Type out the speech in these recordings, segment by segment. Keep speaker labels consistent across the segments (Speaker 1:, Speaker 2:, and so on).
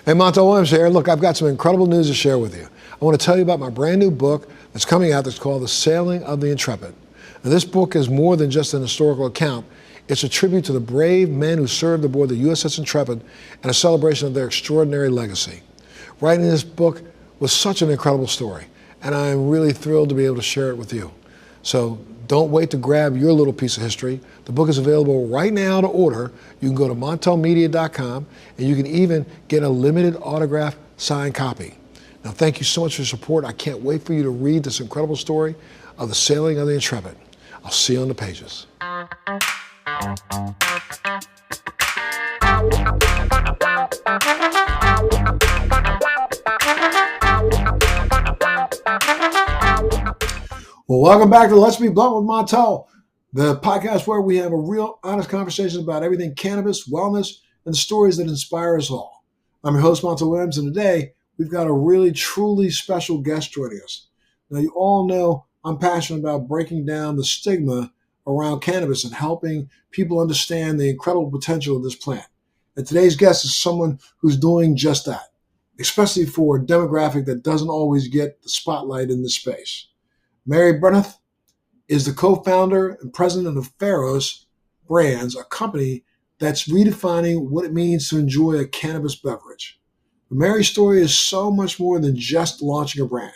Speaker 1: Hey, Montel Williams here. Look, I've got some incredible news to share with you. I want to tell you about my brand new book that's coming out that's called The Sailing of the Intrepid. Now, this book is more than just an historical account. It's a tribute to the brave men who served aboard the USS Intrepid and a celebration of their extraordinary legacy. Writing this book was such an incredible story, and I'm really thrilled to be able to share it with you. So don't wait to grab your little piece of history. The book is available right now to order. You can go to montelmedia.com, and you can even get a limited autograph signed copy. Now, thank you so much for your support. I can't wait for you to read this incredible story of the sailing of the Intrepid. I'll see you on the pages. Well, welcome back to Let's Be Blunt with Montel, the podcast where we have a real honest conversation about everything cannabis, wellness, and the stories that inspire us all. I'm your host, Montel Williams, and today we've got a really, truly special guest joining us. Now, you all know I'm passionate about breaking down the stigma around cannabis and helping people understand the incredible potential of this plant. And today's guest is someone who's doing just that, especially for a demographic that doesn't always get the spotlight in this space. Mary Bernuth is the co-founder and president of Pharos Brands, a company that's redefining what it means to enjoy a cannabis beverage. Mary's story is so much more than just launching a brand.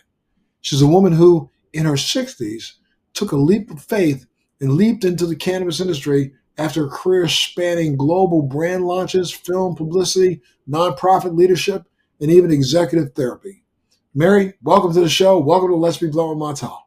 Speaker 1: She's a woman who, in her 60s, took a leap of faith and leaped into the cannabis industry after a career spanning global brand launches, film publicity, nonprofit leadership, and even executive therapy. Mary, welcome to the show. Welcome to Let's Be Blunt with Montel.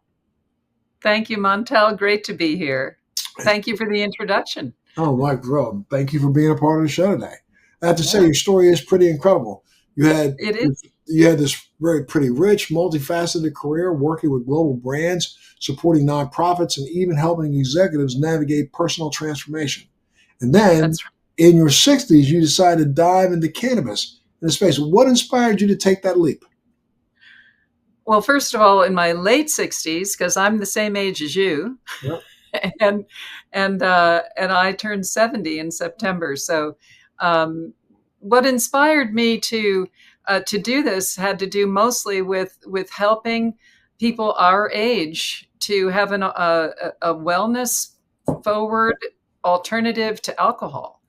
Speaker 2: Thank you, Montel. Great to be here. Thank you for the introduction.
Speaker 1: Oh, my God. Thank you for being a part of the show today. I have to say, your story is pretty incredible. You had this very pretty rich, multifaceted career working with global brands, supporting nonprofits, and even helping executives navigate personal transformation. And then in your 60s, you decided to dive into cannabis in the space. What inspired you to take that leap?
Speaker 2: Well, first of all, in my late 60s, because I'm the same age as you,
Speaker 1: Yep.
Speaker 2: and I turned 70 in September. So, what inspired me to do this had to do mostly with helping people our age to have a wellness forward alternative to alcohol.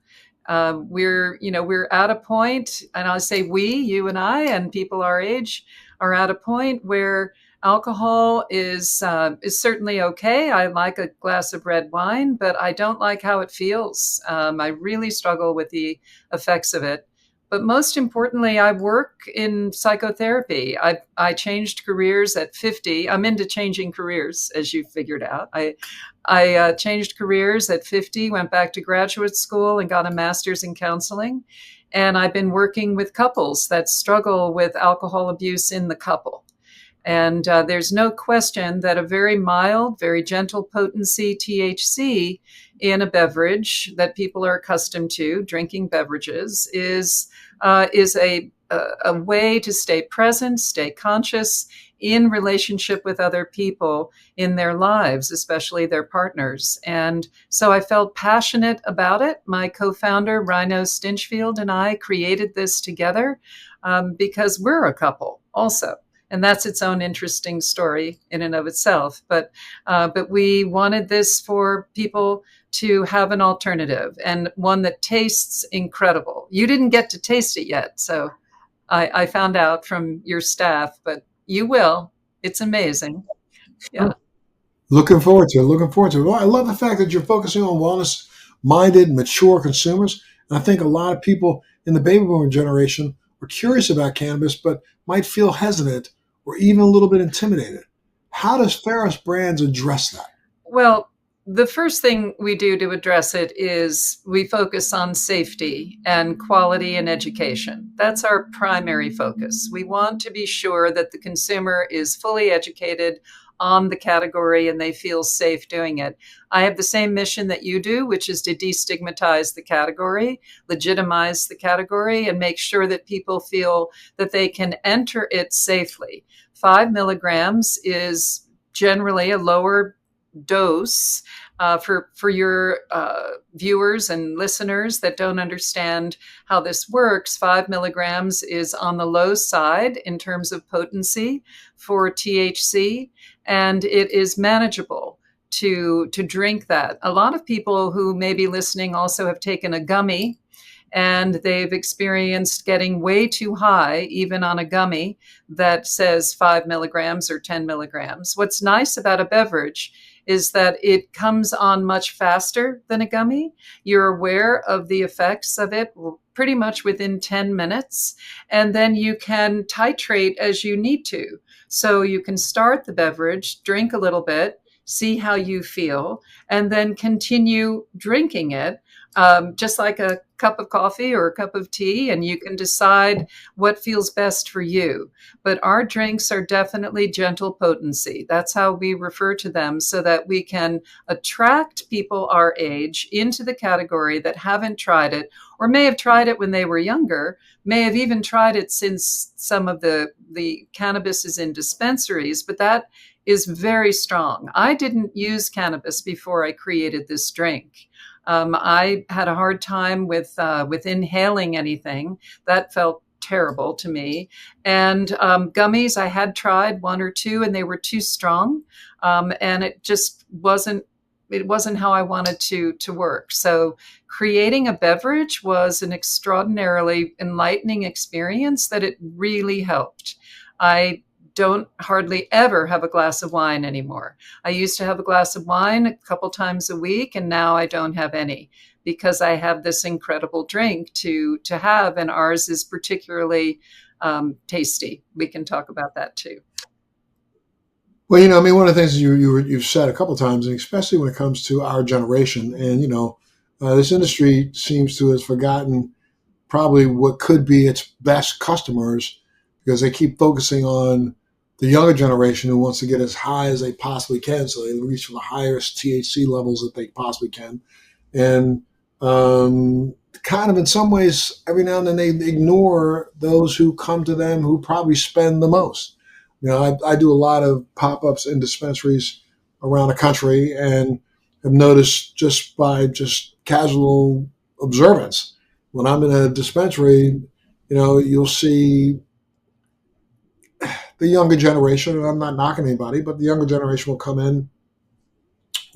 Speaker 2: We're at a point, and I'll say we, you and I, and people our age are at a point where alcohol is certainly okay. I like a glass of red wine, but I don't like how it feels. I really struggle with the effects of it. But most importantly, I work in psychotherapy. I changed careers at 50. I'm into changing careers, as you figured out. I changed careers at 50, went back to graduate school and got a master's in counseling. And I've been working with couples that struggle with alcohol abuse in the couple. And there's no question that a very mild, very gentle potency THC in a beverage that people are accustomed to, drinking beverages, is a way to stay present, stay conscious in relationship with other people in their lives, especially their partners. And so I felt passionate about it. My co-founder, Rhino Stinchfield, and I created this together because we're a couple also. And that's its own interesting story in and of itself. But we wanted this for people to have an alternative and one that tastes incredible. You didn't get to taste it yet, so I found out from your staff, but you will. It's amazing. Yeah.
Speaker 1: Looking forward to it. Well, I love the fact that you're focusing on wellness-minded, mature consumers. And I think a lot of people in the baby boomer generation are curious about cannabis, but might feel hesitant or even a little bit intimidated. How does Pharos Brands address that?
Speaker 2: Well, the first thing we do to address it is we focus on safety and quality and education. That's our primary focus. We want to be sure that the consumer is fully educated on the category and they feel safe doing it. I have the same mission that you do, which is to destigmatize the category, legitimize the category, and make sure that people feel that they can enter it safely. 5 milligrams is generally a lower dose For your viewers and listeners that don't understand how this works, 5 milligrams is on the low side in terms of potency for THC, and it is manageable to drink that. A lot of people who may be listening also have taken a gummy, and they've experienced getting way too high, even on a gummy that says 5 milligrams or 10 milligrams. What's nice about a beverage is that it comes on much faster than a gummy. You're aware of the effects of it pretty much within 10 minutes, and then you can titrate as you need to. So you can start the beverage, drink a little bit, see how you feel, and then continue drinking it, just like a cup of coffee or a cup of tea, and you can decide what feels best for you. But our drinks are definitely gentle potency. That's how we refer to them, so that we can attract people our age into the category that haven't tried it, or may have tried it when they were younger, may have even tried it since some of the cannabis is in dispensaries, but that is very strong. I didn't use cannabis before I created this drink. I had a hard time with inhaling anything. That felt terrible to me. And gummies, I had tried one or two, and they were too strong, and it just wasn't. It wasn't how I wanted to work. So creating a beverage was an extraordinarily enlightening experience that it really helped. I don't hardly ever have a glass of wine anymore. I used to have a glass of wine a couple times a week, and now I don't have any, because I have this incredible drink to have, and ours is particularly tasty. We can talk about that too.
Speaker 1: Well, I mean, one of the things you've said a couple of times, and especially when it comes to our generation, and this industry seems to have forgotten probably what could be its best customers, because they keep focusing on the younger generation who wants to get as high as they possibly can, so they reach for the highest THC levels that they possibly can. And kind of in some ways, every now and then they ignore those who come to them who probably spend the most. I do a lot of pop-ups in dispensaries around the country, and have noticed just by casual observance, when I'm in a dispensary, you'll see the younger generation, and I'm not knocking anybody, but the younger generation will come in,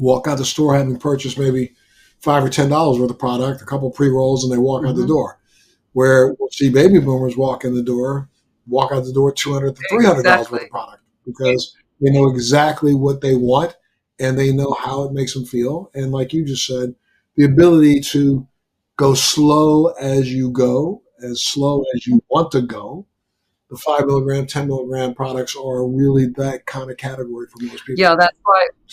Speaker 1: walk out the store having purchased maybe $5 or $10 worth of product, a couple of pre-rolls, and they walk out the door. Where we'll see baby boomers walk out the door $200 to $300 worth of product, because they know exactly what they want, and they know how it makes them feel. And like you just said, the ability to go slow as you go, as slow as you want to go. The 5 milligram, 10 milligram products are really that kind of category for most people.
Speaker 2: Yeah,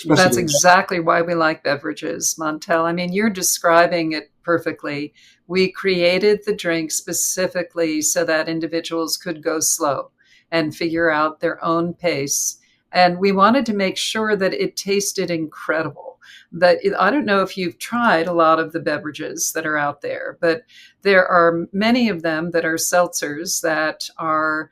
Speaker 2: that's exactly why we like beverages, Montel. I mean, you're describing it perfectly. We created the drink specifically so that individuals could go slow and figure out their own pace. And we wanted to make sure that it tasted incredible. I don't know if you've tried a lot of the beverages that are out there, but there are many of them that are seltzers that are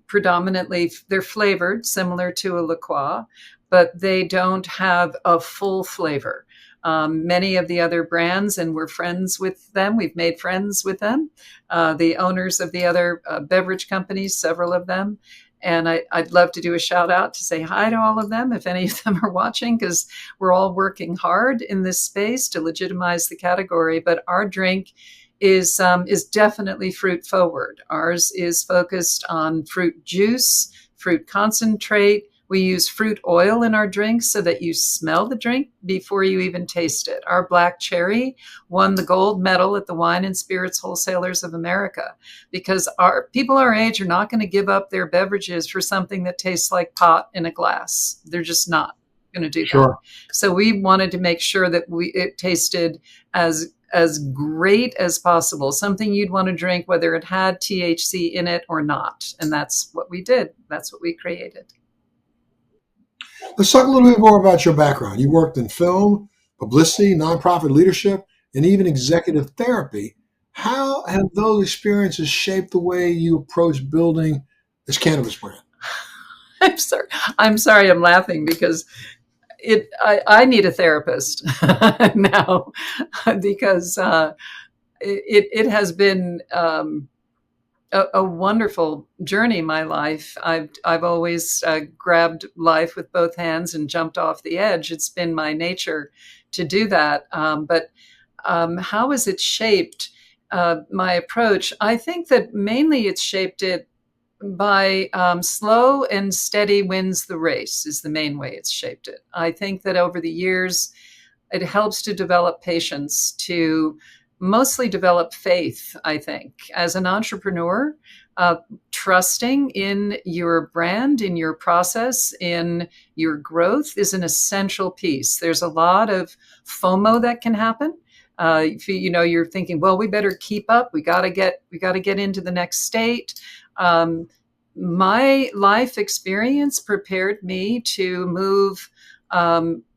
Speaker 2: predominantly, they're flavored similar to a liqueur, but they don't have a full flavor. Many of the other brands, and we're friends with them. We've made friends with them, the owners of the other beverage companies, several of them. And I'd love to do a shout out to say hi to all of them, if any of them are watching, because we're all working hard in this space to legitimize the category. But our drink is definitely fruit forward. Ours is focused on fruit juice, fruit concentrate. We use fruit oil in our drinks so that you smell the drink before you even taste it. Our black cherry won the gold medal at the Wine and Spirits Wholesalers of America, because our people our age are not going to give up their beverages for something that tastes like pot in a glass. They're just not going to do that. So we wanted to make sure that it tasted as great as possible, something you'd want to drink whether it had THC in it or not. And that's what we did. That's what we created.
Speaker 1: Let's talk a little bit more about your background. You worked in film, publicity, nonprofit leadership, and even executive therapy. How have those experiences shaped the way you approach building this cannabis brand?
Speaker 2: I'm sorry. I'm laughing because I need a therapist now because it has been a wonderful journey. My life, I've always grabbed life with both hands and jumped off the edge. It's been my nature to do that. But how has it shaped my approach? I think that mainly it's shaped it by slow and steady wins the race is the main way it's shaped it. I think that over the years, it helps to develop patience, to mostly develop faith, I think. As an entrepreneur, trusting in your brand, in your process, in your growth is an essential piece. There's a lot of FOMO that can happen. If you're thinking, well, we better keep up. We got to get into the next state. My life experience prepared me to move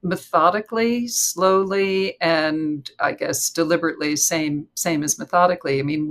Speaker 2: methodically, slowly, and I guess deliberately. Same as methodically. I mean,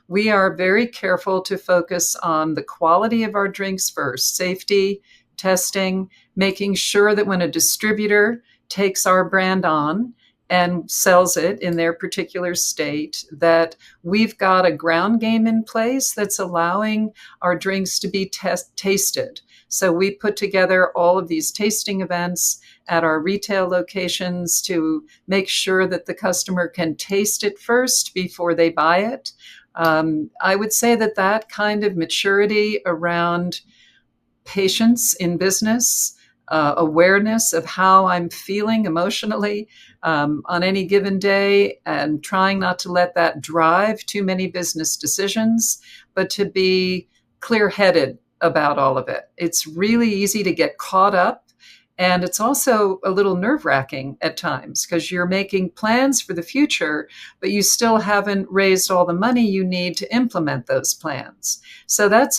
Speaker 2: we are very careful to focus on the quality of our drinks first, safety, testing, making sure that when a distributor takes our brand on and sells it in their particular state, that we've got a ground game in place that's allowing our drinks to be tasted. So we put together all of these tasting events at our retail locations to make sure that the customer can taste it first before they buy it. I would say that kind of maturity around patience in business, awareness of how I'm feeling emotionally on any given day, and trying not to let that drive too many business decisions, but to be clear-headed about all of it. It's really easy to get caught up. And it's also a little nerve-wracking at times because you're making plans for the future, but you still haven't raised all the money you need to implement those plans. So that's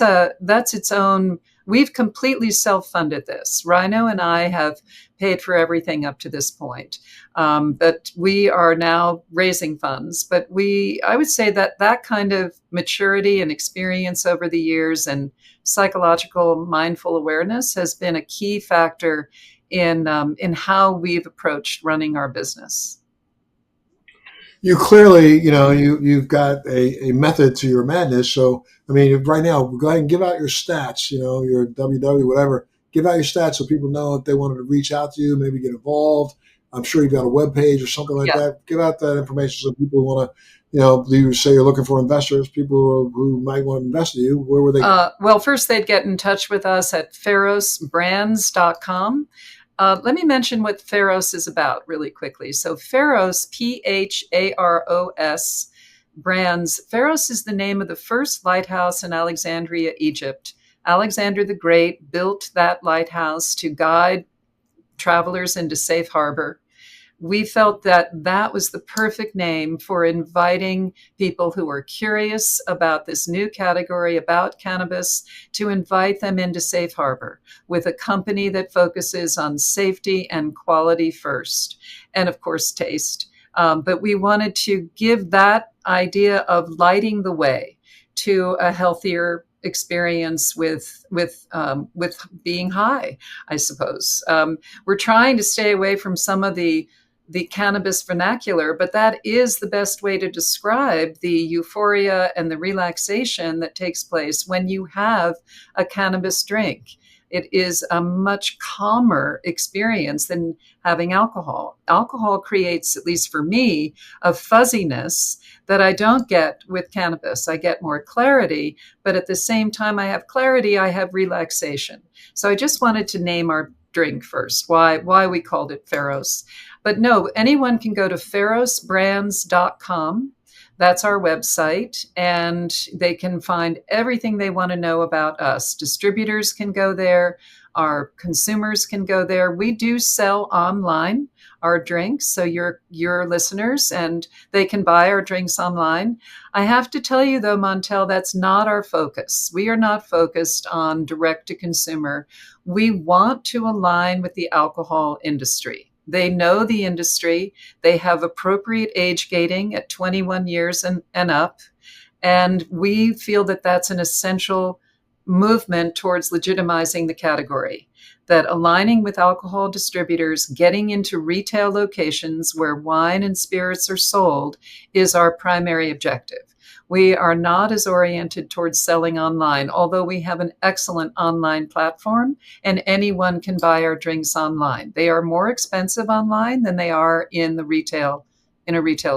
Speaker 2: its own. We've completely self-funded this. Rhino and I have paid for everything up to this point. But we are now raising funds. But I would say that kind of maturity and experience over the years and psychological mindful awareness has been a key factor in how we've approached running our business.
Speaker 1: You clearly, you've got a method to your madness. So, I mean, right now, go ahead and give out your stats, your WW, whatever. Give out your stats so people know if they wanted to reach out to you, maybe get involved. I'm sure you've got a web page or something like that. Give out that information so people want to, you say you're looking for investors, people who might want to invest in you. Where would they go?
Speaker 2: Well, first they'd get in touch with us at pharosbrands.com. Let me mention what Pharos is about really quickly. So Pharos, Pharos Brands. Pharos is the name of the first lighthouse in Alexandria, Egypt. Alexander the Great built that lighthouse to guide travelers into safe harbor. We felt that was the perfect name for inviting people who are curious about this new category about cannabis to invite them into safe harbor with a company that focuses on safety and quality first, and of course, taste. But we wanted to give that idea of lighting the way to a healthier experience with being high, I suppose. We're trying to stay away from some of the cannabis vernacular, but that is the best way to describe the euphoria and the relaxation that takes place when you have a cannabis drink. It is a much calmer experience than having alcohol. Alcohol creates, at least for me, a fuzziness that I don't get with cannabis. I get more clarity, but at the same time I have clarity, I have relaxation. So I just wanted to name our drink first, why we called it Pharos. But no, anyone can go to pharosbrands.com. That's our website, and they can find everything they want to know about us. Distributors can go there. Our consumers can go there. We do sell online our drinks, so your listeners, and they can buy our drinks online. I have to tell you, though, Montel, that's not our focus. We are not focused on direct-to-consumer. We want to align with the alcohol industry. They know the industry. They have appropriate age gating at 21 years and up. And we feel that that's an essential movement towards legitimizing the category, that aligning with alcohol distributors, getting into retail locations where wine and spirits are sold is our primary objective. We are not as oriented towards selling online, although we have an excellent online platform and anyone can buy our drinks online. They are more expensive online than they are in a retail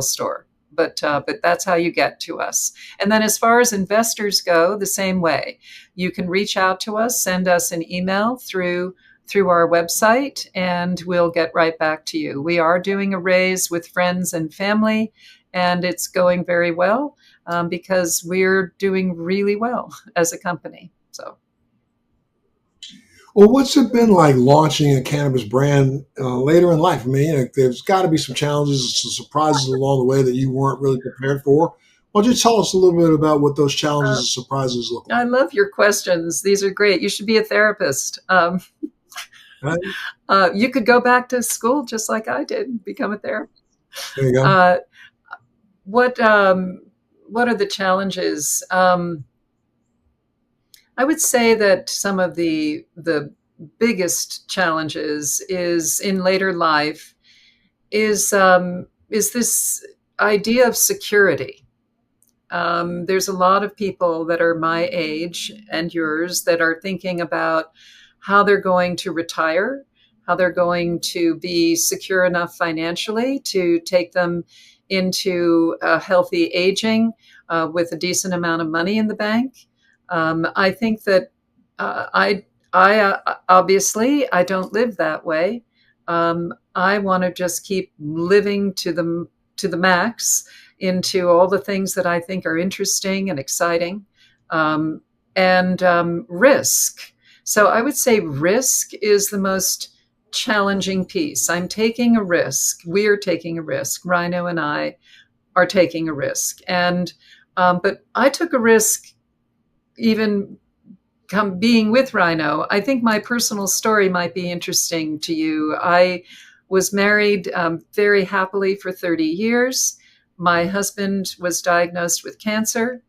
Speaker 2: store. But that's how you get to us. And then as far as investors go, the same way. You can reach out to us, send us an email through our website, and we'll get right back to you. We are doing a raise with friends and family, and it's going very well because we're doing really well as a company. So.
Speaker 1: Well, what's it been like launching a cannabis brand later in life? I mean, there's got to be some challenges, some surprises along the way that you weren't really prepared for. Why don't you tell us a little bit about what those challenges and surprises look like?
Speaker 2: I love your questions. These are great. You should be a therapist.
Speaker 1: Right?
Speaker 2: You could go back to school just like I did, become a therapist.
Speaker 1: There you go.
Speaker 2: What are the challenges? I would say that some of the biggest challenges is in later life is this idea of security. There's a lot of people that are my age and yours that are thinking about how they're going to retire, how they're going to be secure enough financially to take them into a healthy aging with a decent amount of money in the bank. I think that I obviously I don't live that way. I want to just keep living to the max into all the things that I think are interesting and exciting, and risk. So I would say risk is the most challenging piece. I'm taking a risk. We are taking a risk. Rhino and I are taking a risk, and but I took a risk even being with Rhino. I think my personal story might be interesting to you. I was married very happily for 30 years. My husband was diagnosed with cancer.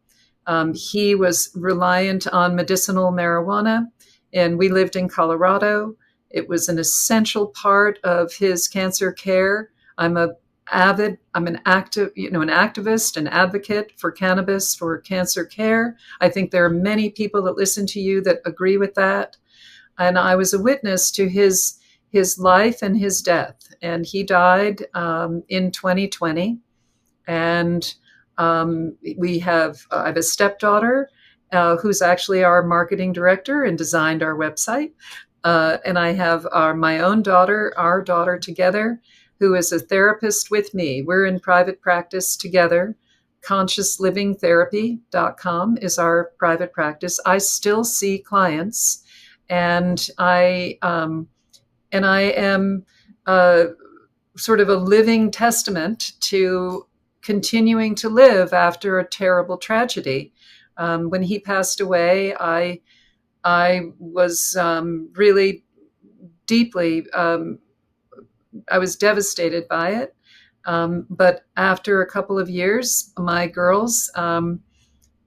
Speaker 2: He was reliant on medicinal marijuana, and we lived in Colorado. It was an essential part of his cancer care. I'm an activist, an advocate for cannabis for cancer care. I think there are many people that listen to you that agree with that. And I was a witness to his life and his death. And he died in 2020. And I have a stepdaughter who's actually our marketing director and designed our website. And I have my own daughter, our daughter together, who is a therapist with me. We're in private practice together. ConsciousLivingTherapy.com is our private practice. I still see clients, and I am sort of a living testament to continuing to live after a terrible tragedy. When he passed away, I was really deeply. I was devastated by it. But after a couple of years, my girls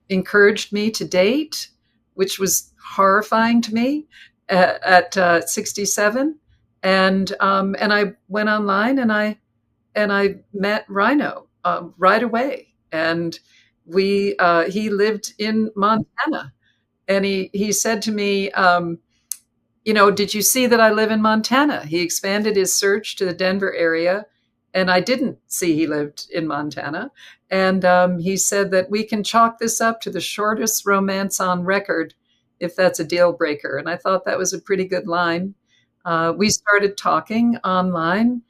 Speaker 2: encouraged me to date, which was horrifying to me at 67. And I went online and I met Rhino right away. And he lived in Montana. And he said to me, did you see that I live in Montana? He expanded his search to the Denver area, and I didn't see he lived in Montana. And he said that we can chalk this up to the shortest romance on record if that's a deal breaker. And I thought that was a pretty good line. We started talking online.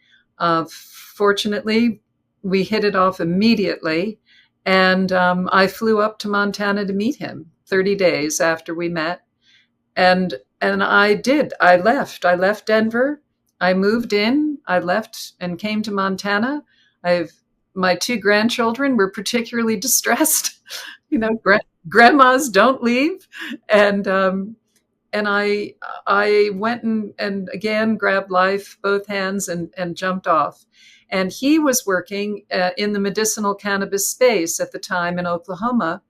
Speaker 2: Fortunately, we hit it off immediately. And I flew up to Montana to meet him 30 days after we met. And I did. I left Denver. I moved in. I left and came to Montana. My two grandchildren were particularly distressed. Grandmas don't leave. And I went and again grabbed life, both hands, and jumped off. And he was working in the medicinal cannabis space at the time in Oklahoma.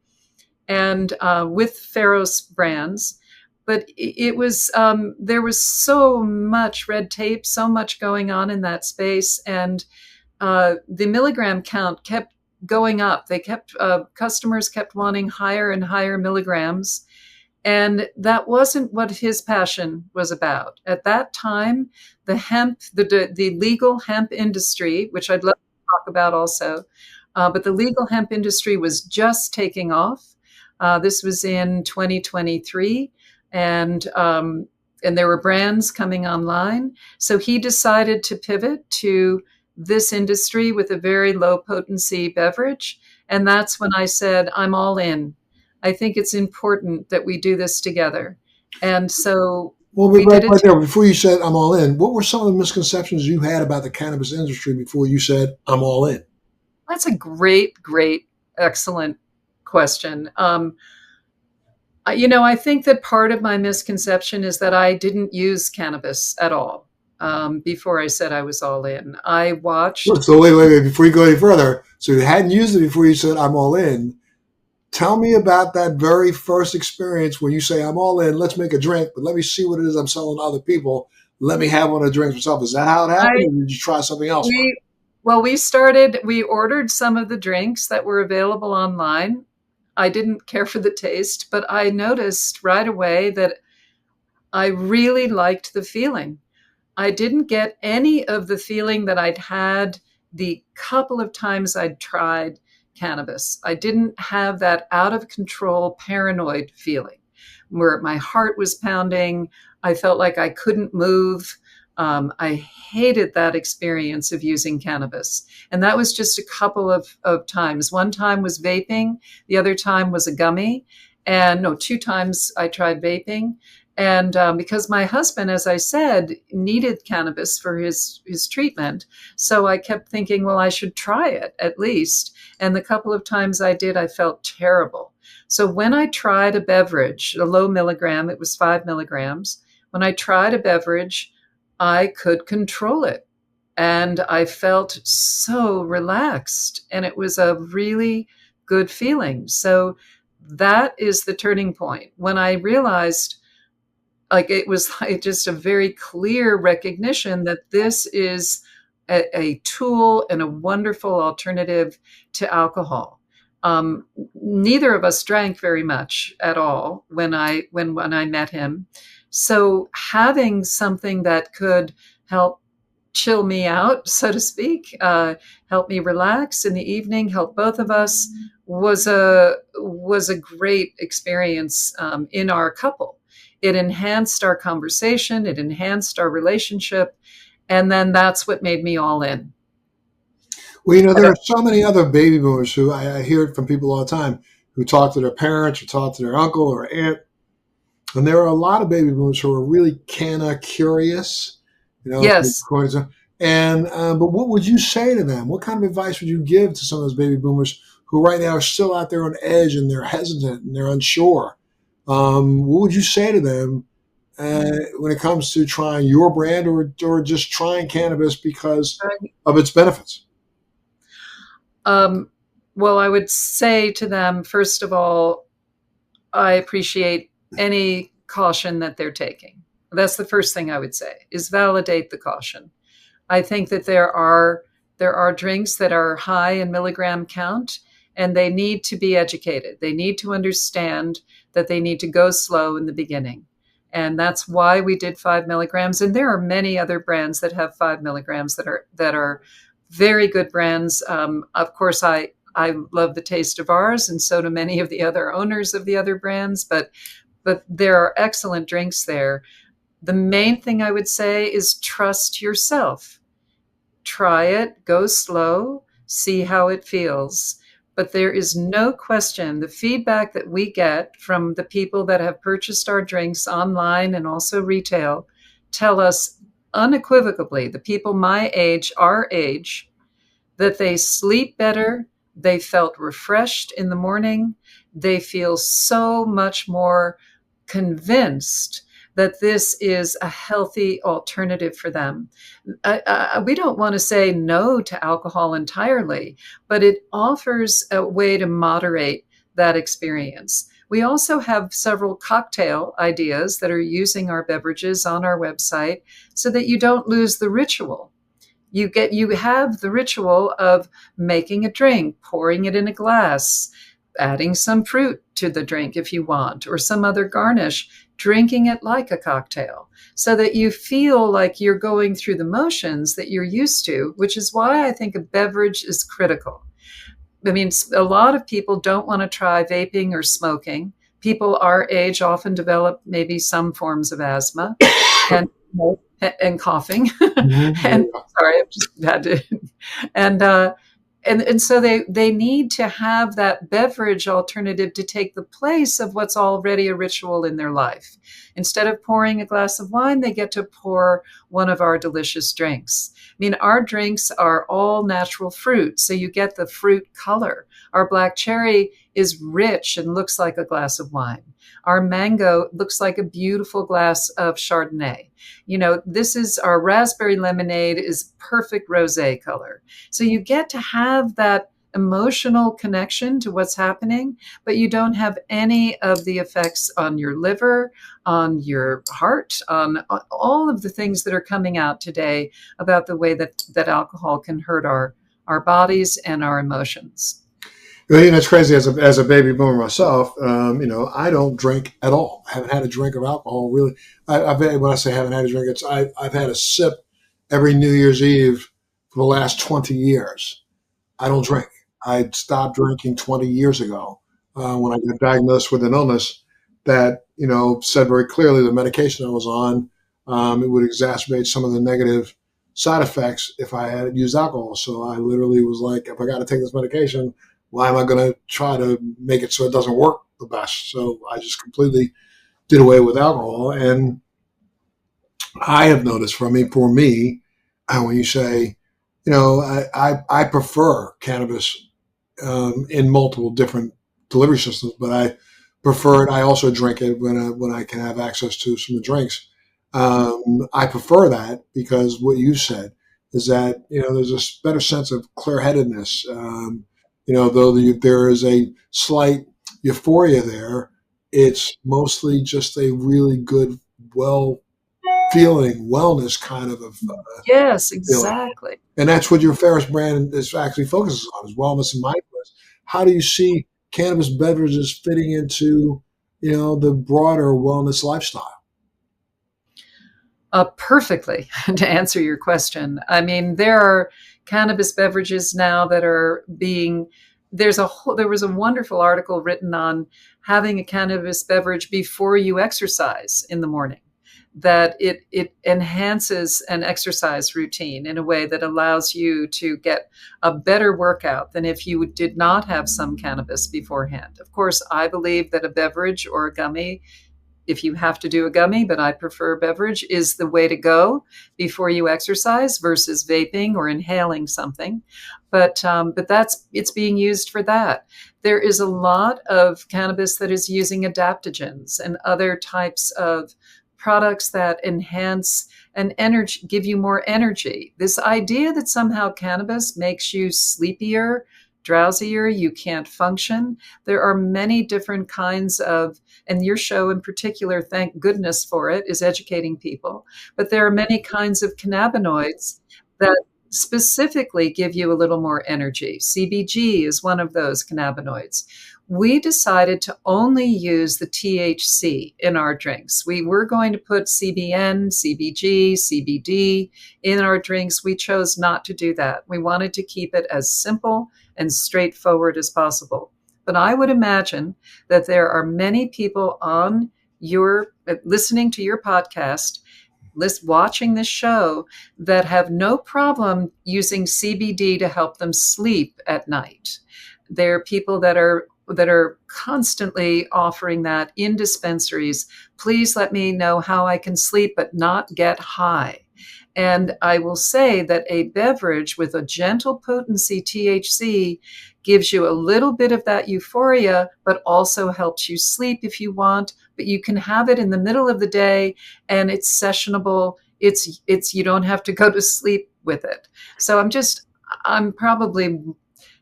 Speaker 2: and with Pharos Brands. But it was there was so much red tape, so much going on in that space, and the milligram count kept going up. They kept customers kept wanting higher and higher milligrams, and that wasn't what his passion was about at that time. The legal hemp industry, which I'd love to talk about also, but the legal hemp industry was just taking off. This was in 2023, and there were brands coming online. So he decided to pivot to this industry with a very low potency beverage. And that's when I said, I'm all in. I think it's important that we do this together. And so
Speaker 1: Well,
Speaker 2: we
Speaker 1: right,
Speaker 2: did it.
Speaker 1: right there, before you said I'm all in, what were some of the misconceptions you had about the cannabis industry before you said I'm all in?
Speaker 2: That's a great, great, excellent question. I think that part of my misconception is that I didn't use cannabis at all before I said I was all in. I watched.
Speaker 1: So wait, before you go any further, so you hadn't used it before you said I'm all in. Tell me about that very first experience when you say I'm all in, let's make a drink, but let me see what it is I'm selling to other people. Let me have one of the drinks myself. Is that how it happened, or did you try something else?
Speaker 2: We ordered some of the drinks that were available online. I didn't care for the taste, but I noticed right away that I really liked the feeling. I didn't get any of the feeling that I'd had the couple of times I'd tried cannabis. I didn't have that out of control paranoid feeling where my heart was pounding. I felt like I couldn't move. I hated that experience of using cannabis. And that was just a couple of times. One time was vaping. The other time was a gummy. And no, 2 times I tried vaping. And because my husband, as I said, needed cannabis for his treatment. So I kept thinking, well, I should try it at least. And the couple of times I did, I felt terrible. So when I tried a beverage, a low milligram, it was 5 milligrams. When I tried a beverage, I could control it. And I felt so relaxed. And it was a really good feeling. So that is the turning point. When I realized, like, it was like just a very clear recognition that this is a tool and a wonderful alternative to alcohol. Neither of us drank very much at all when I met him. So having something that could help chill me out, so to speak, help me relax in the evening, help both of us, was a great experience in our couple. It enhanced our conversation, it enhanced our relationship, and then that's what made me all in.
Speaker 1: Well, there are so many other baby boomers who I hear it from people all the time who talk to their parents or talk to their uncle or aunt. And there are a lot of baby boomers who are really canna curious,
Speaker 2: Yes.
Speaker 1: And but what would you say to them? What kind of advice would you give to some of those baby boomers who right now are still out there on edge and they're hesitant and they're unsure? What would you say to them when it comes to trying your brand or just trying cannabis because of its benefits?
Speaker 2: Well, I would say to them, first of all, I appreciate any caution that they're taking. That's the first thing I would say, is validate the caution. I think that there are drinks that are high in milligram count, and they need to be educated. They need to understand that they need to go slow in the beginning. And that's why we did 5 milligrams. And there are many other brands that have 5 milligrams that are very good brands. Of course, I love the taste of ours, and so do many of the other owners of the other brands, but there are excellent drinks there. The main thing I would say is trust yourself. Try it, go slow, see how it feels. But there is no question, the feedback that we get from the people that have purchased our drinks online and also retail tell us unequivocally, the people my age, our age, that they sleep better, they felt refreshed in the morning, they feel so much more convinced that this is a healthy alternative for them. We don't want to say no to alcohol entirely, but it offers a way to moderate that experience. We also have several cocktail ideas that are using our beverages on our website so that you don't lose the ritual. You have the ritual of making a drink, pouring it in a glass, adding some fruit to the drink if you want, or some other garnish, drinking it like a cocktail, so that you feel like you're going through the motions that you're used to, which is why I think a beverage is critical. I mean, a lot of people don't want to try vaping or smoking. People our age often develop maybe some forms of asthma and and coughing.
Speaker 1: Mm-hmm.
Speaker 2: And sorry, I've just had to. And and so they need to have that beverage alternative to take the place of what's already a ritual in their life. Instead of pouring a glass of wine, they get to pour one of our delicious drinks. I mean, our drinks are all natural fruit, so you get the fruit color. Our black cherry is rich and looks like a glass of wine. Our mango looks like a beautiful glass of Chardonnay. You know, this is our raspberry lemonade is perfect rosé color. So you get to have that emotional connection to what's happening, but you don't have any of the effects on your liver, on your heart, on all of the things that are coming out today about the way that alcohol can hurt our bodies and our emotions.
Speaker 1: Well, you know, it's crazy. As a baby boomer myself, you know, I don't drink at all. I haven't had a drink of alcohol really. When I say haven't had a drink, I've had a sip every New Year's Eve for the last 20 years. I don't drink. I stopped drinking 20 years ago when I got diagnosed with an illness that, you know, said very clearly the medication I was on, it would exacerbate some of the negative side effects if I had used alcohol. So I literally was like, if I got to take this medication, why am I going to try to make it so it doesn't work the best? So I just completely did away with alcohol. And I have noticed for me, when you say, you know, I prefer cannabis in multiple different delivery systems, but I prefer it. I also drink it when I can have access to some drinks. I prefer that because what you said is that, you know, there's a better sense of clear-headedness. You know, though there is a slight euphoria there, it's mostly just a really good, well-feeling wellness kind of
Speaker 2: Yes,
Speaker 1: feeling.
Speaker 2: exactly.
Speaker 1: And that's what your Pharos brand is actually focuses on, is wellness and mindfulness. How do you see cannabis beverages fitting into, you know, the broader wellness lifestyle?
Speaker 2: Perfectly, to answer your question. I mean, there are cannabis beverages now that are being. There was a wonderful article written on having a cannabis beverage before you exercise in the morning, that it enhances an exercise routine in a way that allows you to get a better workout than if you did not have some cannabis beforehand. Of course, I believe that a beverage or a gummy, if you have to do a gummy, but I prefer beverage, is the way to go before you exercise versus vaping or inhaling something. But it's being used for that. There is a lot of cannabis that is using adaptogens and other types of products that enhance and energy, give you more energy. This idea that somehow cannabis makes you sleepier, drowsier, you can't function. There are many different kinds of, and your show in particular, thank goodness for it, is educating people. But there are many kinds of cannabinoids that specifically give you a little more energy. CBG is one of those cannabinoids. We decided to only use the THC in our drinks. We were going to put CBN, CBG, CBD in our drinks. We chose not to do that. We wanted to keep it as simple and straightforward as possible. But I would imagine that there are many people on listening to your podcast, watching this show, that have no problem using CBD to help them sleep at night. There are people that are constantly offering that in dispensaries. Please let me know how I can sleep but not get high. And I will say that a beverage with a gentle potency THC gives you a little bit of that euphoria, but also helps you sleep if you want. But you can have it in the middle of the day, and it's sessionable. It's you don't have to go to sleep with it. So I'm probably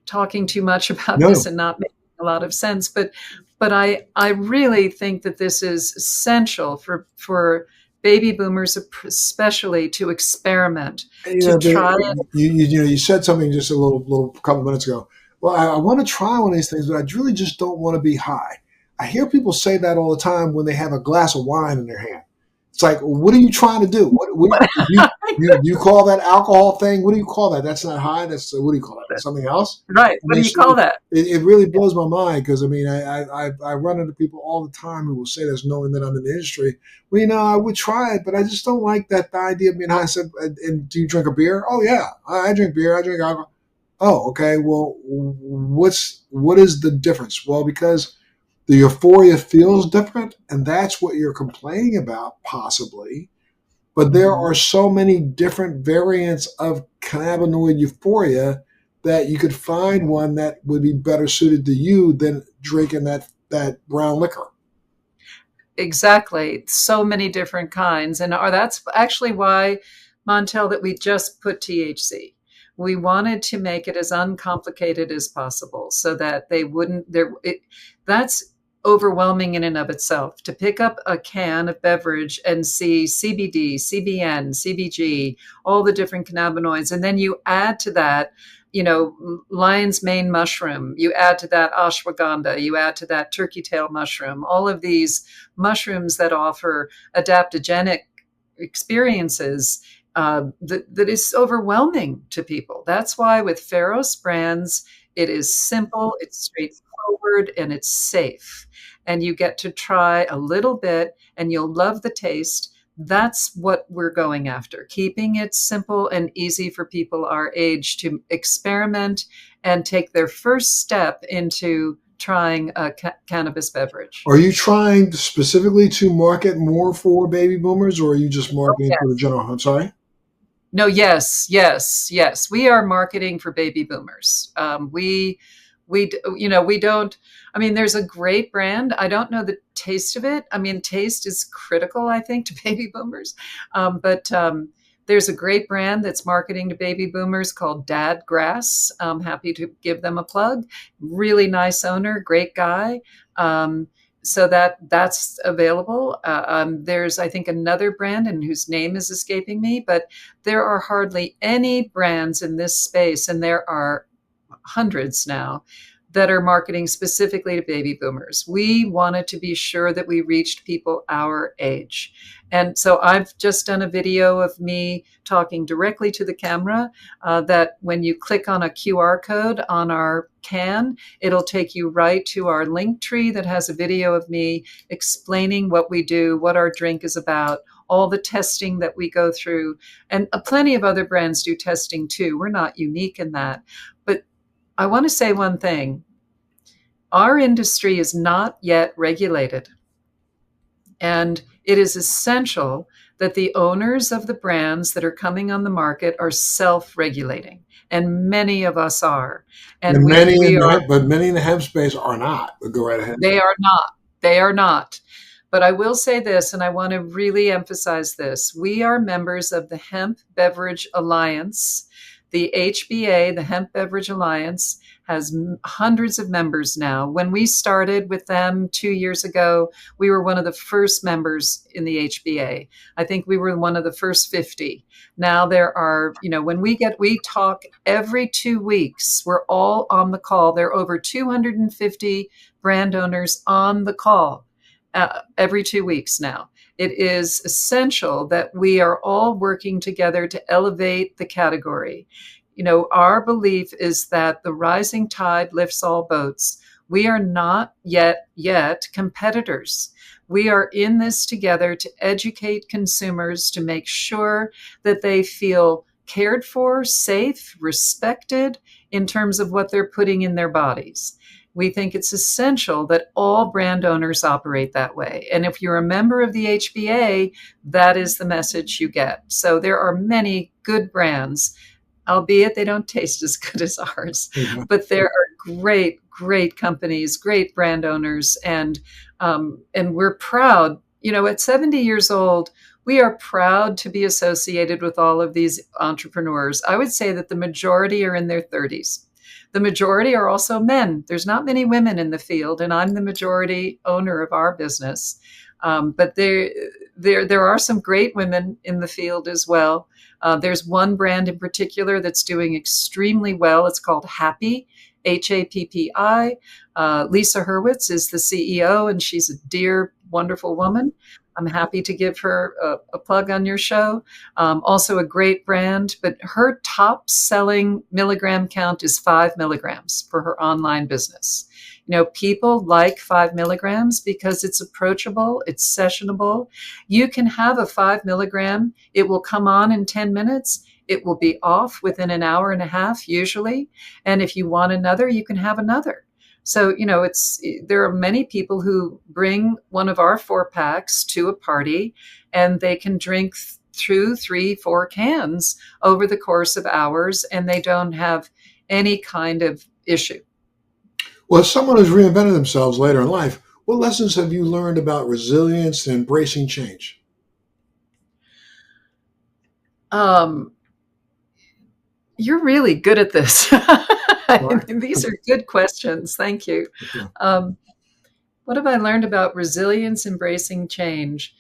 Speaker 2: talking too much about
Speaker 1: No,
Speaker 2: this and not making a lot of sense. But I really think that this is essential for baby boomers, especially, to experiment,
Speaker 1: And,
Speaker 2: to try.
Speaker 1: you said something just a little couple minutes ago. Well, I want to try one of these things, but I really just don't want to be high. I hear people say that all the time when they have a glass of wine in their hand. It's like, what are you trying to do? You call that alcohol thing? What do you call that? That's not high. That's what do you call that? Something else?
Speaker 2: Right.
Speaker 1: And
Speaker 2: What do you call that?
Speaker 1: it really blows my mind because I mean I run into people all the time who will say this, knowing that I'm in the industry. Well, I would try it, but I just don't like that the idea of being high. I said, and do you drink a beer? Oh yeah, I drink beer. I drink alcohol. Oh, okay. Well, what is the difference? Well, because the euphoria feels different, and that's what you're complaining about, possibly. But there are so many different variants of cannabinoid euphoria that you could find one that would be better suited to you than drinking that brown liquor.
Speaker 2: Exactly. So many different kinds. And that's actually why, Montel, that we just put THC. We wanted to make it as uncomplicated as possible so that they wouldn't, that's overwhelming in and of itself. To pick up a can of beverage and see CBD, CBN, CBG, all the different cannabinoids, and then you add to that, lion's mane mushroom, you add to that ashwagandha, you add to that turkey tail mushroom, all of these mushrooms that offer adaptogenic experiences, that is overwhelming to people. That's why with Pharos Brands, it is simple, it's straightforward, and it's safe. And you get to try a little bit and you'll love the taste. That's what we're going after, keeping it simple and easy for people our age to experiment and take their first step into trying a cannabis beverage.
Speaker 1: Are you trying specifically to market more for baby boomers, or are you just marketing for the general? I'm sorry?
Speaker 2: No, yes. We are marketing for baby boomers. We don't, I mean, there's a great brand. I don't know the taste of it. I mean, taste is critical, I think, to baby boomers. But there's a great brand that's marketing to baby boomers called Dad Grass. I'm happy to give them a plug. Really nice owner, great guy. So that's available. There's, I think, another brand and whose name is escaping me, but there are hardly any brands in this space, and there are hundreds now, that are marketing specifically to baby boomers. We wanted to be sure that we reached people our age. And so I've just done a video of me talking directly to the camera, that when you click on a QR code on our can, it'll take you right to our link tree that has a video of me explaining what we do, what our drink is about, all the testing that we go through. And plenty of other brands do testing too. We're not unique in that. But I want to say one thing. Our industry is not yet regulated. And it is essential that the owners of the brands that are coming on the market are self-regulating. And many of us are.
Speaker 1: But many in the hemp space are not. But go right ahead.
Speaker 2: They are not. They are not. But I will say this, and I want to really emphasize this. We are members of the Hemp Beverage Alliance. The HBA, the Hemp Beverage Alliance, has hundreds of members now. When we started with them 2 years ago, we were one of the first members in the HBA. I think we were one of the first 50. Now there are, when we talk every 2 weeks, we're all on the call. There are over 250 brand owners on the call every 2 weeks now. It is essential that we are all working together to elevate the category. Our belief is that the rising tide lifts all boats. We are not yet competitors. We are in this together to educate consumers, to make sure that they feel cared for, safe, respected in terms of what they're putting in their bodies. We think it's essential that all brand owners operate that way. And if you're a member of the HBA, that is the message you get. So there are many good brands, albeit they don't taste as good as ours. Mm-hmm. But there are great companies, great brand owners, and we're proud. At 70 years old, we are proud to be associated with all of these entrepreneurs. I would say that the majority are in their 30s. the majority are also men. There's not many women in the field, and I'm the majority owner of our business. But there are some great women in the field as well. There's one brand in particular that's doing extremely well. It's called Happy, HAPPI. Lisa Hurwitz is the CEO, and she's a dear, wonderful woman. I'm happy to give her a plug on your show. Also a great brand, but her top selling milligram count is 5 milligrams for her online business. You know, people like 5 milligrams because it's approachable, it's sessionable. You can have a 5 milligram. It will come on in 10 minutes. It will be off within an hour and a half, usually. And if you want another, you can have another. So, you know, there are many people who bring one of our 4-packs to a party and they can drink through 3-4 cans over the course of hours, and they don't have any kind of issue.
Speaker 1: Well, as someone who's reinvented themselves later in life, what lessons have you learned about resilience and embracing change?
Speaker 2: You're really good at this.
Speaker 1: Right.
Speaker 2: These are good questions. Thank you. What have I learned about resilience, embracing change?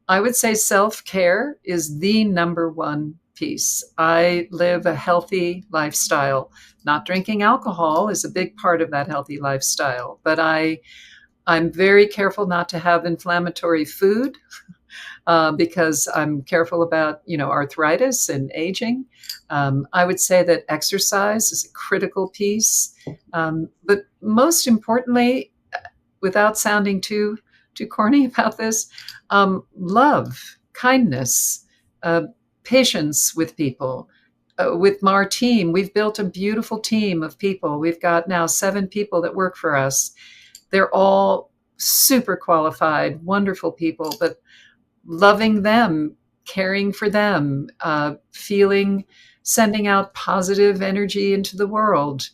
Speaker 2: I would say self-care is the number one piece. I live a healthy lifestyle. Not drinking alcohol is a big part of that healthy lifestyle, but I'm very careful not to have inflammatory food because I'm careful about, you know, arthritis and aging. I would say that exercise is a critical piece. But most importantly, without sounding too corny about this, love, kindness, patience with people. With our team, we've built a beautiful team of people. We've got now 7 people that work for us. They're all super qualified, wonderful people, but loving them, caring for them, sending out positive energy into the world.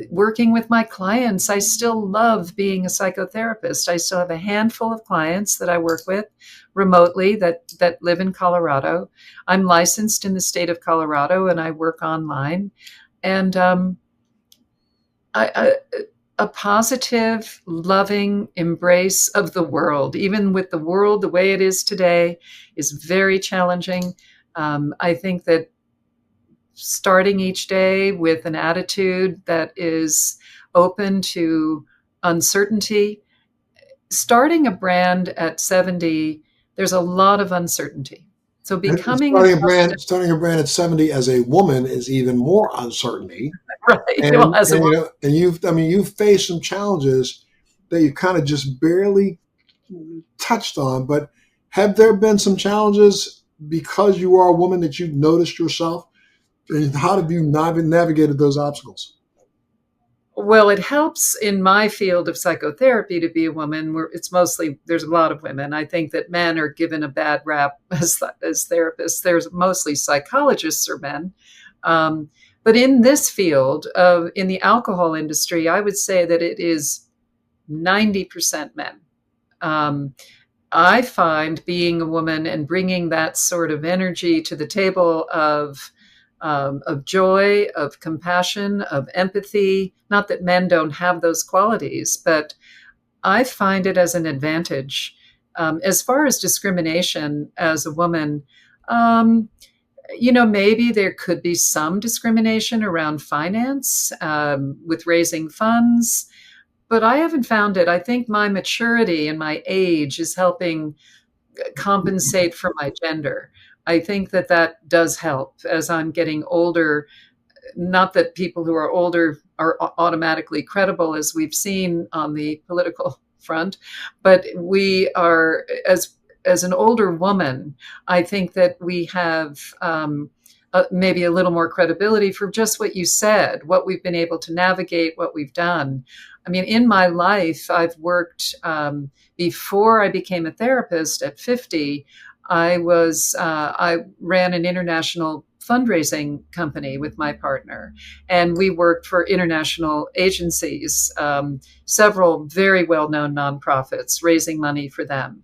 Speaker 2: Working with my clients, I still love being a psychotherapist. I still have a handful of clients that I work with remotely that live in Colorado. I'm licensed in the state of Colorado and I work online. And a positive, loving embrace of the world, even with the world the way it is today, is very challenging. I think that starting each day with an attitude that is open to uncertainty. Starting a brand at 70, there's a lot of uncertainty. So becoming
Speaker 1: starting a brand at 70 as a woman is even more uncertainty.
Speaker 2: Right.
Speaker 1: You've faced some challenges that you kind of just barely touched on, but have there been some challenges because you are a woman that you've noticed yourself? And how have you navigated those obstacles?
Speaker 2: Well, it helps in my field of psychotherapy to be a woman where there's a lot of women. I think that men are given a bad rap as therapists. There's mostly psychologists are men. But in this field, in the alcohol industry, I would say that it is 90% men. I find being a woman and bringing that sort of energy to the table of joy, of compassion, of empathy. Not that men don't have those qualities, but I find it as an advantage. As far as discrimination as a woman, maybe there could be some discrimination around finance with raising funds, but I haven't found it. I think my maturity and my age is helping compensate for my gender. I think that does help as I'm getting older. Not that people who are older are automatically credible, as we've seen on the political front, but we are, as an older woman, I think that we have maybe a little more credibility for just what you said, what we've been able to navigate, what we've done. I mean, in my life, I've worked, before I became a therapist at 50, I ran an international fundraising company with my partner, and we worked for international agencies, several very well-known nonprofits, raising money for them.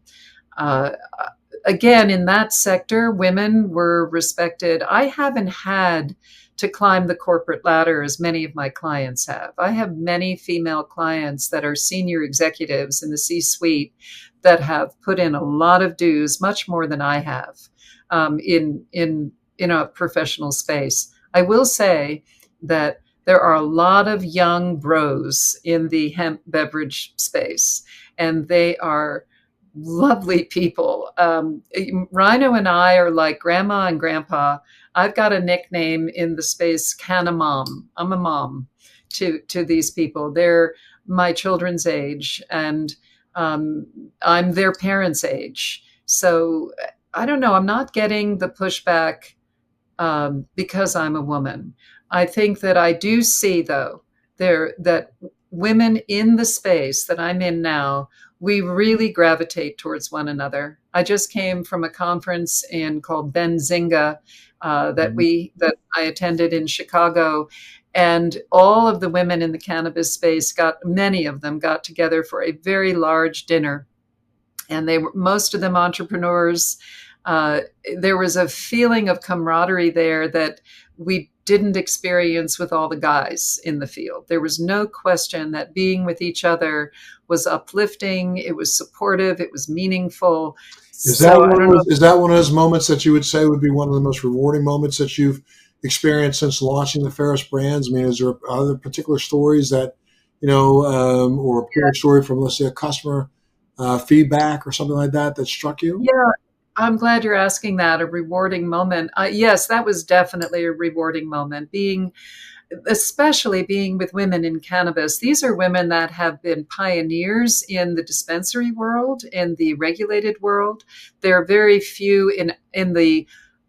Speaker 2: Again, in that sector, women were respected. I haven't had to climb the corporate ladder as many of my clients have. I have many female clients that are senior executives in the C-suite that have put in a lot of dues, much more than I have, in a professional space. I will say that there are a lot of young bros in the hemp beverage space, and they are lovely people. Rhino and I are like grandma and grandpa. I've got a nickname in the space, Canna Mom. I'm a mom to these people. They're my children's age, and I'm their parents' age. So I don't know. I'm not getting the pushback because I'm a woman. I think that I do see, though, that women in the space that I'm in now, we really gravitate towards one another. I just came from a conference called Benzinga that I attended in Chicago, and all of the women in the cannabis space many of them got together for a very large dinner, and they were most of them entrepreneurs. There was a feeling of camaraderie there that we didn't experience with all the guys in the field. There was no question that being with each other was uplifting, it was supportive, it was meaningful.
Speaker 1: Is that one of those moments that you would say would be one of the most rewarding moments that you've experienced since launching the Pharos Brands? I mean, is there other particular stories that, or a pure story from, let's say, a customer feedback or something like that struck you?
Speaker 2: Yeah, I'm glad you're asking that. A rewarding moment. Yes, that was definitely a rewarding moment. Especially being with women in cannabis. These are women that have been pioneers in the dispensary world, in the regulated world. There are very few in the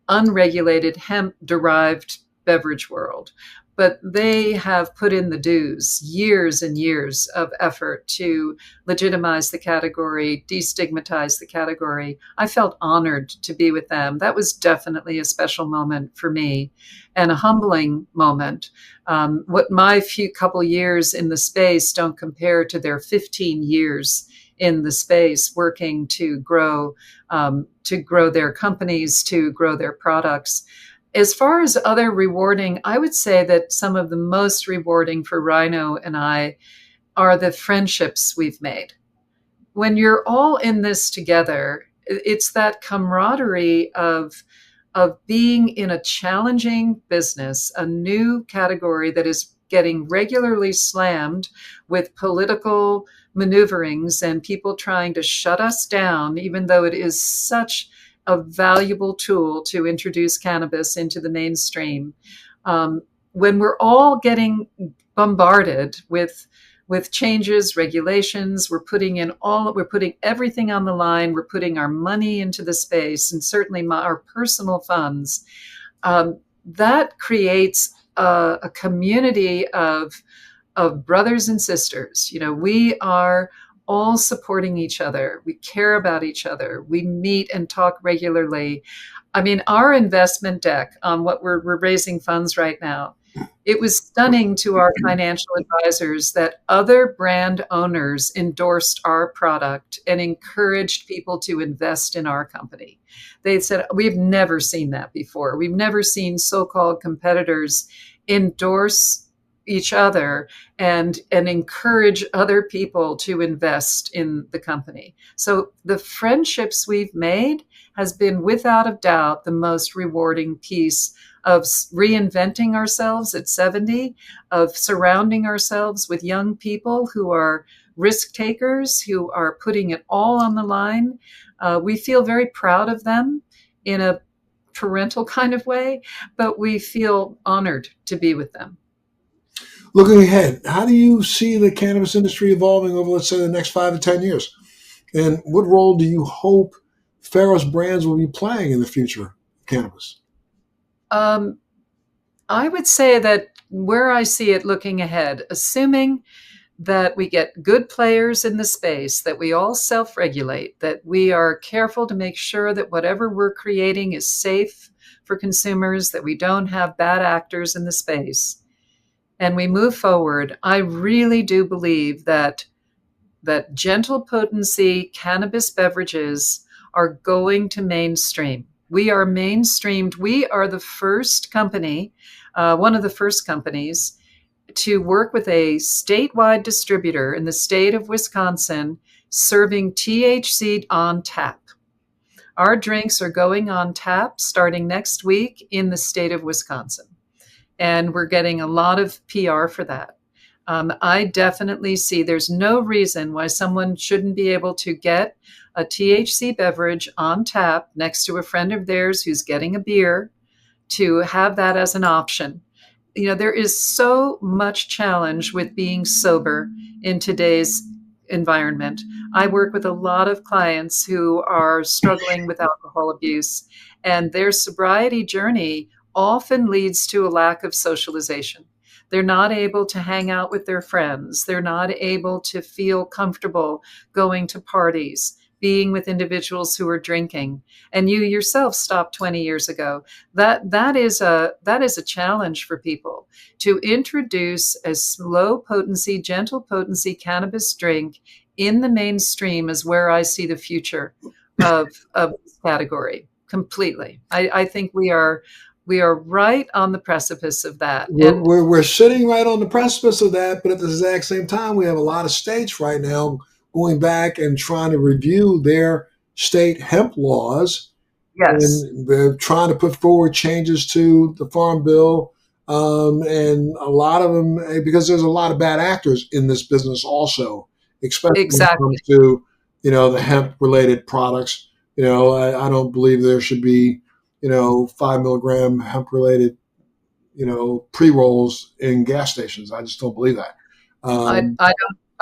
Speaker 2: unregulated hemp-derived beverage world. But they have put in the dues, years and years of effort to legitimize the category, destigmatize the category. I felt honored to be with them. That was definitely a special moment for me and a humbling moment. What my couple years in the space don't compare to their 15 years in the space working to grow their companies, to grow their products. As far as other rewarding, I would say that some of the most rewarding for Rhino and I are the friendships we've made. When you're all in this together, it's that camaraderie of being in a challenging business, a new category that is getting regularly slammed with political maneuverings and people trying to shut us down, even though it is such a valuable tool to introduce cannabis into the mainstream. When we're all getting bombarded with changes, regulations, we're putting everything on the line. We're putting our money into the space, and certainly our personal funds. That creates a community of brothers and sisters. We are all supporting each other. We care about each other. We meet and talk regularly. I mean, our investment deck on what we're raising funds right now, it was stunning to our financial advisors that other brand owners endorsed our product and encouraged people to invest in our company. They said, we've never seen that before. We've never seen so-called competitors endorse each other and encourage other people to invest in the company. So the friendships we've made has been without a doubt the most rewarding piece of reinventing ourselves at 70, of surrounding ourselves with young people who are risk takers, who are putting it all on the line. We feel very proud of them in a parental kind of way, but we feel honored to be with them.
Speaker 1: Looking ahead, how do you see the cannabis industry evolving over, let's say, the next 5 to 10 years? And what role do you hope Pharos Brands will be playing in the future of cannabis?
Speaker 2: I would say that where I see it looking ahead, assuming that we get good players in the space, that we all self-regulate, that we are careful to make sure that whatever we're creating is safe for consumers, that we don't have bad actors in the space, and we move forward, I really do believe that gentle potency cannabis beverages are going to mainstream. We are mainstreamed. We are the first company, one of the first companies to work with a statewide distributor in the state of Wisconsin serving THC on tap. Our drinks are going on tap starting next week in the state of Wisconsin. And we're getting a lot of PR for that. I definitely see there's no reason why someone shouldn't be able to get a THC beverage on tap next to a friend of theirs who's getting a beer, to have that as an option. There is so much challenge with being sober in today's environment. I work with a lot of clients who are struggling with alcohol abuse, and their sobriety journey often leads to a lack of socialization. They're not able to hang out with their friends. They're not able to feel comfortable going to parties, being with individuals who are drinking. And you yourself stopped 20 years ago. That is a challenge for people to introduce a low potency, gentle potency cannabis drink in the mainstream is where I see the future of this category completely. I think we are right on the precipice of that.
Speaker 1: We're sitting right on the precipice of that, but at the exact same time, we have a lot of states right now going back and trying to review their state hemp laws.
Speaker 2: Yes.
Speaker 1: And they're trying to put forward changes to the Farm Bill. And a lot of them, because there's a lot of bad actors in this business also, especially
Speaker 2: exactly.
Speaker 1: when it comes to, the hemp-related products. I don't believe there should be, 5 milligram hemp-related, pre-rolls in gas stations. I just don't believe that.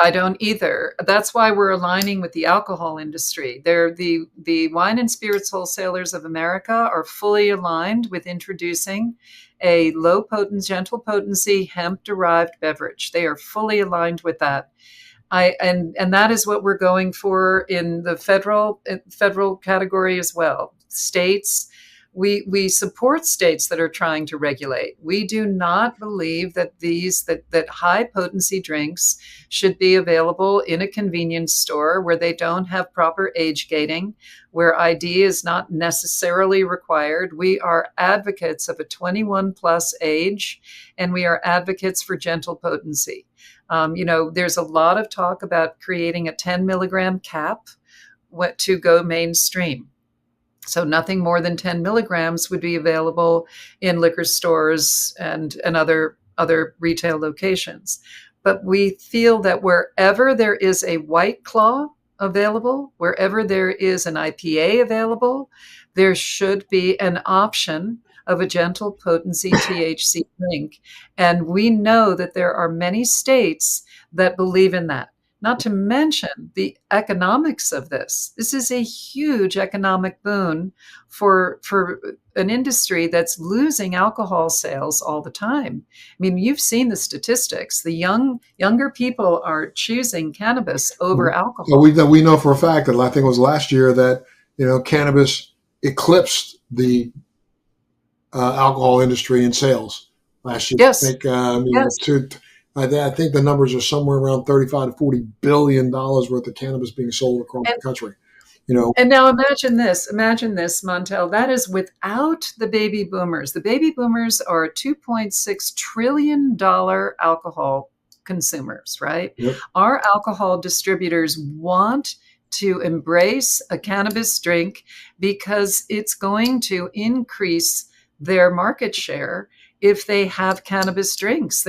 Speaker 2: I don't either. That's why we're aligning with the alcohol industry. The Wine and Spirits Wholesalers of America are fully aligned with introducing a low potency, gentle potency hemp-derived beverage. They are fully aligned with that. And that is what we're going for in the federal category as well. States. We support states that are trying to regulate. We do not believe that that high potency drinks should be available in a convenience store where they don't have proper age gating, where ID is not necessarily required. We are advocates of a 21 plus age, and we are advocates for gentle potency. There's a lot of talk about creating a 10 milligram cap to go mainstream. So nothing more than 10 milligrams would be available in liquor stores and other retail locations. But we feel that wherever there is a White Claw available, wherever there is an IPA available, there should be an option of a gentle potency THC drink. And we know that there are many states that believe in that. Not to mention the economics of this. This is a huge economic boon for an industry that's losing alcohol sales all the time. I mean, you've seen the statistics. The younger people are choosing cannabis over alcohol.
Speaker 1: We know for a fact that I think it was last year that cannabis eclipsed the alcohol industry in sales last year.
Speaker 2: Yes.
Speaker 1: I think the numbers are somewhere around $35 to $40 billion worth of cannabis being sold across the country.
Speaker 2: And now imagine this, Montel. That is without the baby boomers. The baby boomers are $2.6 trillion alcohol consumers, right?
Speaker 1: Yep.
Speaker 2: Our alcohol distributors want to embrace a cannabis drink because it's going to increase their market share if they have cannabis drinks.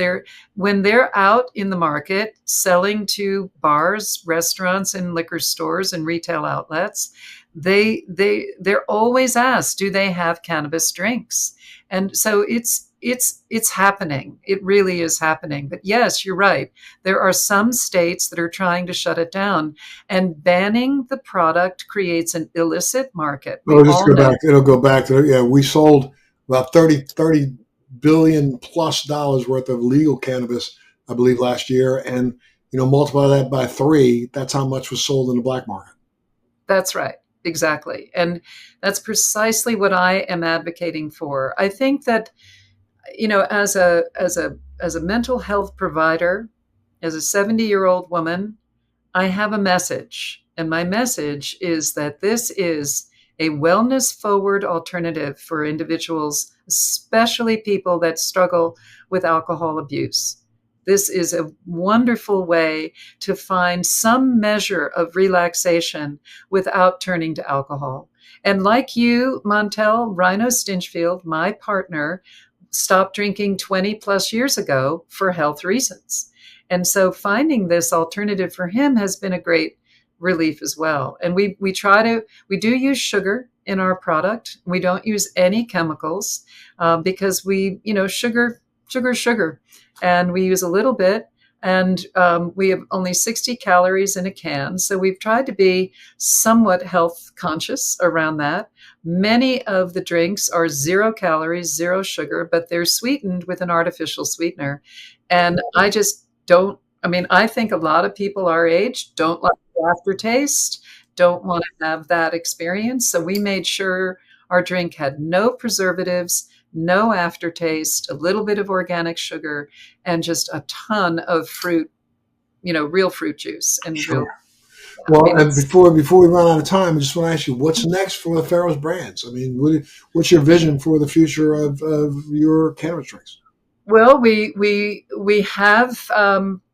Speaker 2: When they're out in the market selling to bars, restaurants, and liquor stores and retail outlets, they're always asked, do they have cannabis drinks? And so it's happening. It really is happening. But yes, you're right. There are some states that are trying to shut it down, and banning the product creates an illicit market.
Speaker 1: It'll go back to, we sold about 30 billion plus dollars worth of legal cannabis, I believe, last year. And, multiply that by 3, that's how much was sold in the black market.
Speaker 2: That's right. Exactly. And that's precisely what I am advocating for. I think that, as a mental health provider, as a 70-year-old woman, I have a message. And my message is that this is a wellness-forward alternative for individuals, especially people that struggle with alcohol abuse. This is a wonderful way to find some measure of relaxation without turning to alcohol. And like you, Montel, Rhino Stinchfield, my partner, stopped drinking 20 plus years ago for health reasons. And so finding this alternative for him has been a great relief as well. And we do use sugar in our product. We don't use any chemicals because sugar, and we use a little bit. And we have only 60 calories in a can. So we've tried to be somewhat health conscious around that. Many of the drinks are 0 calories, 0 sugar, but they're sweetened with an artificial sweetener. And I think a lot of people our age don't like the aftertaste, don't want to have that experience. So we made sure our drink had no preservatives, no aftertaste, a little bit of organic sugar, and just a ton of fruit, real fruit juice. And
Speaker 1: sure. And before we run out of time, I just want to ask you, what's next for the Pharos Brands? I mean, what's your vision for the future of your cannabis drinks?
Speaker 2: Well, we have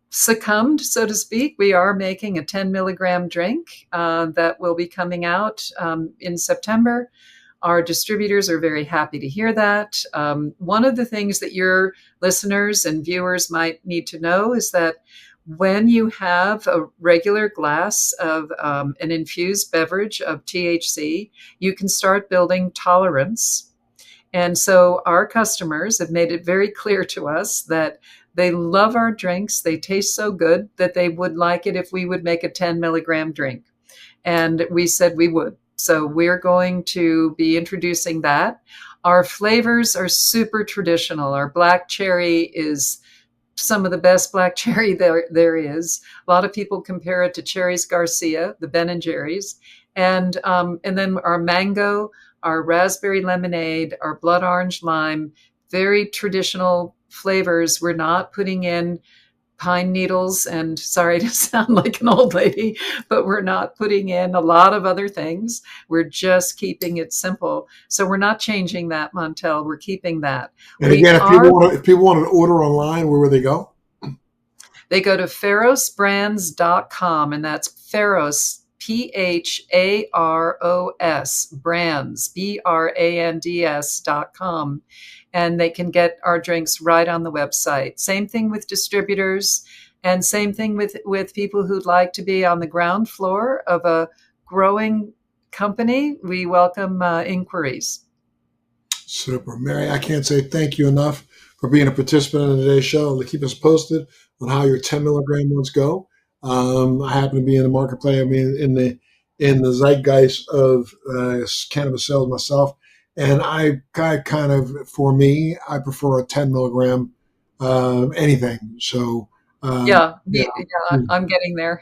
Speaker 2: succumbed, so to speak. We are making a 10 milligram drink that will be coming out in September. Our distributors are very happy to hear that. One of the things that your listeners and viewers might need to know is that when you have a regular glass of an infused beverage of THC, you can start building tolerance. And so our customers have made it very clear to us that they love our drinks. They taste so good that they would like it if we would make a 10 milligram drink. And we said we would. So we're going to be introducing that. Our flavors are super traditional. Our black cherry is some of the best black cherry there is. A lot of people compare it to Cherries Garcia, the Ben and Jerry's. And then our mango, our raspberry lemonade, our blood orange lime, very traditional flavors. We're not putting in pine needles, and sorry to sound like an old lady, but we're not putting in a lot of other things. We're just keeping it simple. So we're not changing that, Montel. We're keeping that.
Speaker 1: And again, if people want to order online, where would they go?
Speaker 2: They go to pharosbrands.com, and that's Pharos, PHAROS, brands, BRANDS.com. And they can get our drinks right on the website. Same thing with distributors, and same thing with people who'd like to be on the ground floor of a growing company. We welcome inquiries.
Speaker 1: Super. Mary, I can't say thank you enough for being a participant in today's show and to keep us posted on how your 10 milligram ones go. I happen to be in the marketplace. I mean, in the zeitgeist of cannabis sales myself. And I kind of, for me, I prefer a 10 milligram anything. So
Speaker 2: I'm getting there.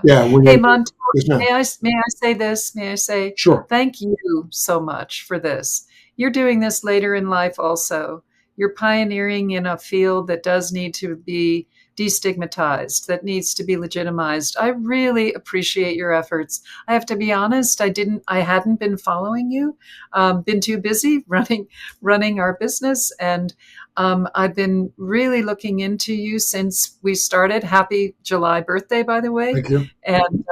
Speaker 1: Yeah.
Speaker 2: Hey, Montel, may I say this? May I say,
Speaker 1: sure.
Speaker 2: Thank you so much for this. You're doing this later in life also. You're pioneering in a field that does need to be destigmatized, that needs to be legitimized. I really appreciate your efforts. I have to be honest, I hadn't been following you, been too busy running our business. And I've been really looking into you since we started. Happy July birthday, by the way.
Speaker 1: Thank you.
Speaker 2: And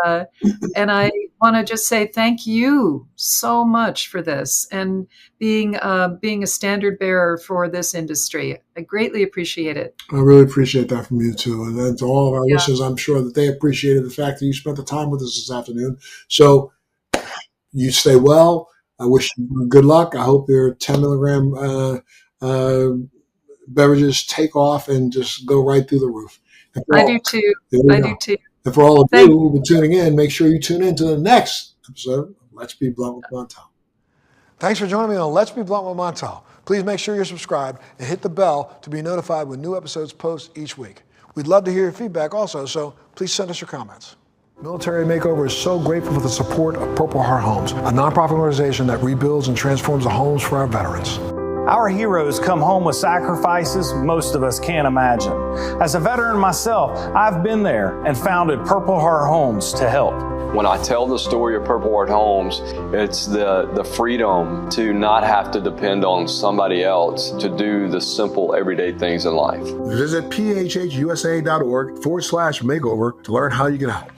Speaker 2: I want to just say thank you so much for this and being a standard bearer for this industry. I greatly appreciate it.
Speaker 1: I really appreciate that from you too. And then to all of our listeners, I'm sure that they appreciated the fact that you spent the time with us this afternoon. So you stay well. I wish you good luck. I hope your 10 milligram beverages take off and just go right through the roof.
Speaker 2: I do too.
Speaker 1: And for all of you who've been tuning in, make sure you tune in to the next episode of Let's Be Blunt with Montel. Thanks for joining me on Let's Be Blunt with Montel. Please make sure you're subscribed and hit the bell to be notified when new episodes post each week. We'd love to hear your feedback also, so please send us your comments. Military Makeover is so grateful for the support of Purple Heart Homes, a nonprofit organization that rebuilds and transforms the homes for our veterans.
Speaker 3: Our heroes come home with sacrifices most of us can't imagine. As a veteran myself, I've been there and founded Purple Heart Homes to help.
Speaker 4: When I tell the story of Purple Heart Homes, it's the freedom to not have to depend on somebody else to do the simple everyday things in life.
Speaker 1: Visit phhusa.org/makeover to learn how you can help.